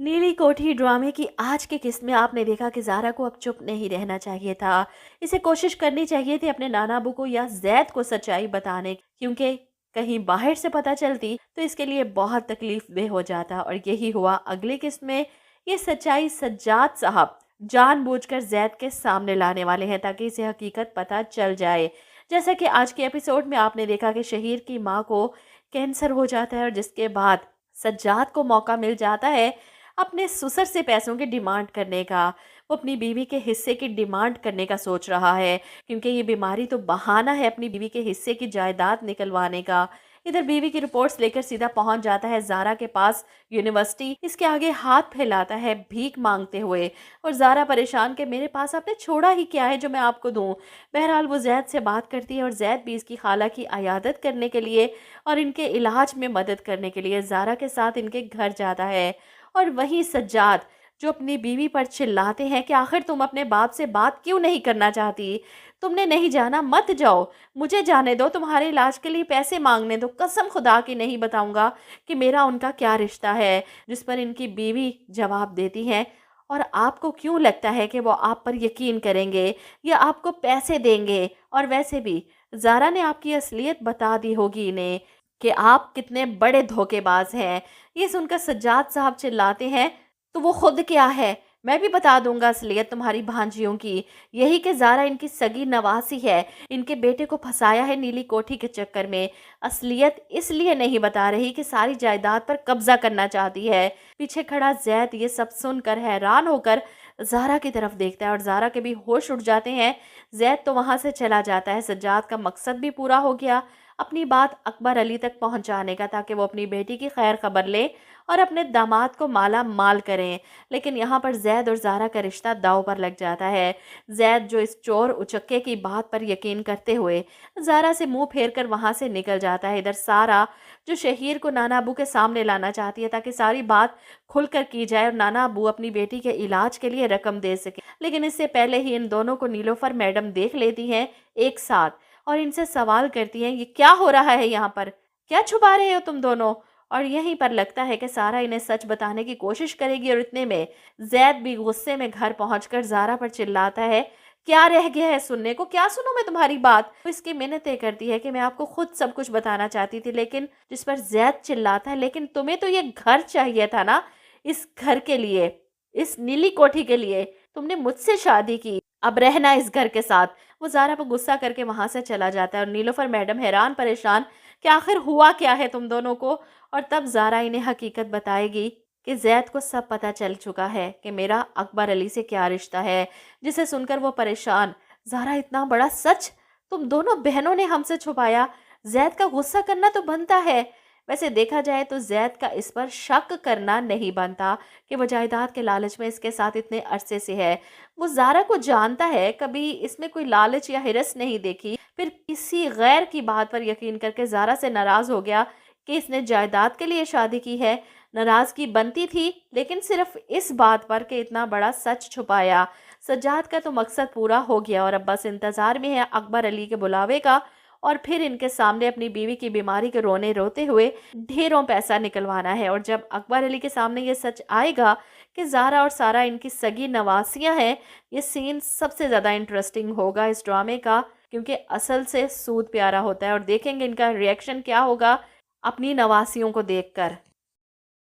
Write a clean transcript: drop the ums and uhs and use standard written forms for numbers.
नीली कोठी ड्रामे की आज की किस्त में आपने देखा कि ज़ारा को अब चुप नहीं रहना चाहिए था। इसे कोशिश करनी चाहिए थी अपने नाना अबू को या ज़ैद को सच्चाई बताने की, क्योंकि कहीं बाहर से पता चलती तो इसके लिए बहुत तकलीफ दे हो जाता। और यही हुआ अगली किस्त में। ये सच्चाई सज्जाद साहब जानबूझकर ज़ैद के सामने लाने वाले हैं ताकि इसे हकीकत पता चल जाए। जैसा कि आज के एपिसोड में आपने देखा कि शहीर की माँ को कैंसर हो जाता है और जिसके बाद सज्जाद को मौका मिल जाता है अपने ससुर से पैसों की डिमांड करने का। वो अपनी बीवी के हिस्से की डिमांड करने का सोच रहा है, क्योंकि ये बीमारी तो बहाना है अपनी बीवी के हिस्से की जायदाद निकलवाने का। इधर बीवी की रिपोर्ट्स लेकर सीधा पहुंच जाता है ज़ारा के पास यूनिवर्सिटी। इसके आगे हाथ फैलाता है भीख मांगते हुए। और ज़ारा परेशान कि मेरे पास आपने छोड़ा ही क्या है जो मैं आपको दूं। बहरहाल वो जैद से बात करती है और जैद भी इसकी खाला की अयादत करने के लिए और इनके इलाज में मदद करने के लिए ज़ारा के साथ इनके घर जाता है। और वहीं सज्जाद जो अपनी बीवी पर चिल्लाते हैं कि आखिर तुम अपने बाप से बात क्यों नहीं करना चाहती। तुमने नहीं जाना मत जाओ, मुझे जाने दो, तुम्हारे इलाज के लिए पैसे मांगने दो, कसम खुदा की नहीं बताऊंगा कि मेरा उनका क्या रिश्ता है। जिस पर इनकी बीवी जवाब देती है, और आपको क्यों लगता है कि वो आप पर यकीन करेंगे या आपको पैसे देंगे। और वैसे भी ज़ारा ने आपकी असलियत बता दी होगी इन्हें कि आप कितने बड़े धोखेबाज हैं। ये सुनकर सज्जाद साहब चिल्लाते हैं, तो वो खुद क्या है, मैं भी बता दूंगा असलियत तुम्हारी भांजियों की। यही कि ज़ारा इनकी सगी नवासी है, इनके बेटे को फंसाया है नीली कोठी के चक्कर में। असलियत इसलिए नहीं बता रही कि सारी जायदाद पर कब्जा करना चाहती है। पीछे खड़ा जैद ये सब सुनकर हैरान होकर ज़ारा की तरफ देखता है और ज़ारा के भी होश उड़ जाते हैं। जैद तो वहां से चला जाता है। सज्जाद का मकसद भी पूरा हो गया, अपनी बात अकबर अली तक पहुंचाने का, ताकि वो अपनी बेटी की खैर खबर ले और अपने दामाद को माला माल करें। लेकिन यहाँ पर जैद और ज़ारा का रिश्ता दांव पर लग जाता है। जैद जो इस चोर उचक्के की बात पर यकीन करते हुए ज़ारा से मुंह फेर कर वहाँ से निकल जाता है। इधर सारा जो शहीर को नाना अबू के सामने लाना चाहती है ताकि सारी बात खुलकर की जाए और नाना अबू अपनी बेटी के इलाज के लिए रकम दे सके। लेकिन इससे पहले ही इन दोनों को नीलोफर मैडम देख लेती हैं एक साथ और इनसे सवाल करती हैं, ये क्या हो रहा है यहाँ पर, क्या छुपा रहे हो तुम दोनों। और यहीं पर लगता है कि सारा इन्हें सच बताने की कोशिश करेगी और इतने में जैद भी गुस्से में घर पहुंचकर ज़ारा पर चिल्लाता है, क्या रह गया है सुनने को, क्या सुनूं मैं तुम्हारी बात। तो इसकी मिन्नतें करती है कि मैं आपको खुद सब कुछ बताना चाहती थी, लेकिन जिस पर जैद चिल्लाता है, लेकिन तुम्हें तो ये घर चाहिए था ना, इस घर के लिए, इस नीली कोठी के लिए तुमने मुझसे शादी की, अब रहना इस घर के साथ। वो ज़ारा पर गुस्सा करके वहां से चला जाता है और नीलोफर मैडम हैरान परेशान कि आखिर हुआ क्या है तुम दोनों को। और तब ज़ारा इन्हें हकीकत बताएगी कि जैद को सब पता चल चुका है कि मेरा अकबर अली से क्या रिश्ता है। जिसे सुनकर वो परेशान, ज़ारा इतना बड़ा सच तुम दोनों बहनों ने हमसे छुपाया। जैद का गुस्सा करना तो बनता है, वैसे देखा जाए तो जैद का इस पर शक करना नहीं बनता कि वो जायदाद के लालच में इसके साथ इतने अरसे से है। वो ज़ारा को जानता है, कभी इसमें कोई लालच या हिरस नहीं देखी। फिर किसी गैर की बात पर यकीन करके ज़ारा से नाराज़ हो गया कि इसने जायदाद के लिए शादी की है। नाराज़गी बनती थी, लेकिन सिर्फ इस बात पर कि इतना बड़ा सच छुपाया। सज्जाद का तो मकसद पूरा हो गया और अब बस इंतज़ार में है अकबर अली के बुलावे का, और फिर इनके सामने अपनी बीवी की बीमारी के रोने रोते हुए ढेरों पैसा निकलवाना है। और जब अकबर अली के सामने ये सच आएगा कि ज़ारा और सारा इनकी सगी नवासियां हैं, ये सीन सबसे ज़्यादा इंटरेस्टिंग होगा इस ड्रामे का, क्योंकि असल से सूद प्यारा होता है। और देखेंगे इनका रिएक्शन क्या होगा अपनी नवासियों को देखकर।